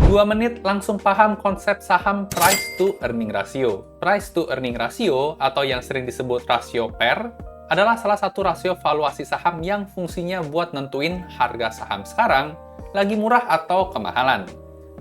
2 menit langsung paham konsep saham price to earning ratio. Price to earning ratio atau yang sering disebut rasio PER adalah salah satu rasio valuasi saham yang fungsinya buat nentuin harga saham sekarang lagi murah atau kemahalan.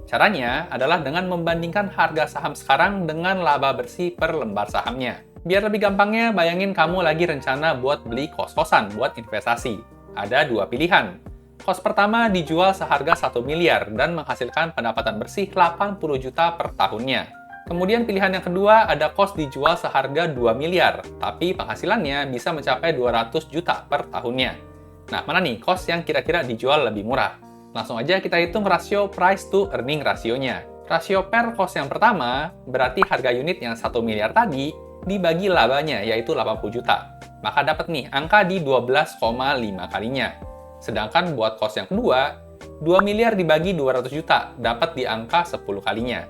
Caranya adalah dengan membandingkan harga saham sekarang dengan laba bersih per lembar sahamnya. Biar lebih gampangnya, bayangin kamu lagi rencana buat beli kos-kosan buat investasi. Ada 2 pilihan. Kos pertama dijual seharga 1 miliar dan menghasilkan pendapatan bersih 80 juta per tahunnya. Kemudian pilihan yang kedua ada kos dijual seharga 2 miliar, tapi penghasilannya bisa mencapai 200 juta per tahunnya. Nah, mana nih kos yang kira-kira dijual lebih murah? Langsung aja kita hitung rasio price to earning rasionya. Rasio per kos yang pertama berarti harga unit yang 1 miliar tadi dibagi labanya, yaitu 80 juta. Maka dapat nih angka di 12,5 kalinya. Sedangkan buat kos yang kedua, 2 miliar dibagi 200 juta, dapat di angka 10 kalinya.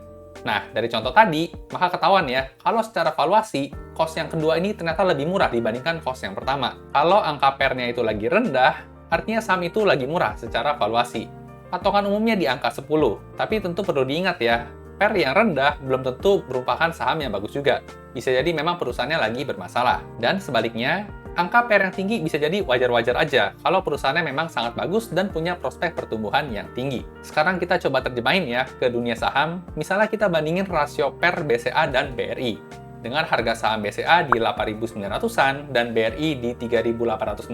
Nah, dari contoh tadi, maka ketahuan ya, kalau secara valuasi, kos yang kedua ini ternyata lebih murah dibandingkan kos yang pertama. Kalau angka PER-nya itu lagi rendah, artinya saham itu lagi murah secara valuasi. Patokan umumnya di angka 10, tapi tentu perlu diingat ya, PER yang rendah belum tentu merupakan saham yang bagus juga. Bisa jadi memang perusahaannya lagi bermasalah. Dan sebaliknya, angka PER yang tinggi bisa jadi wajar-wajar aja kalau perusahaannya memang sangat bagus dan punya prospek pertumbuhan yang tinggi. Sekarang kita coba terjemahin ya ke dunia saham. Misalnya kita bandingin rasio PER BCA dan BRI. Dengan harga saham BCA di 8.900-an dan BRI di 3.860,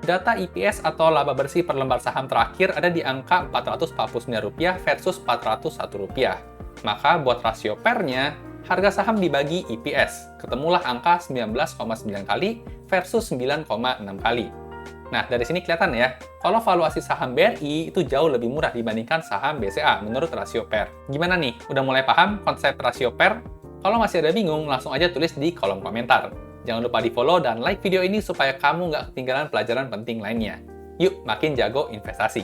data EPS atau laba bersih per lembar saham terakhir ada di angka Rp449 versus Rp401. Maka buat rasio PER-nya, harga saham dibagi EPS, ketemulah angka 19,9 kali versus 9,6 kali. Nah, dari sini kelihatan ya, kalau valuasi saham BRI itu jauh lebih murah dibandingkan saham BCA menurut rasio PER. Gimana nih? Udah mulai paham konsep rasio PER? Kalau masih ada bingung, langsung aja tulis di kolom komentar. Jangan lupa di-follow dan like video ini supaya kamu nggak ketinggalan pelajaran penting lainnya. Yuk, makin jago investasi!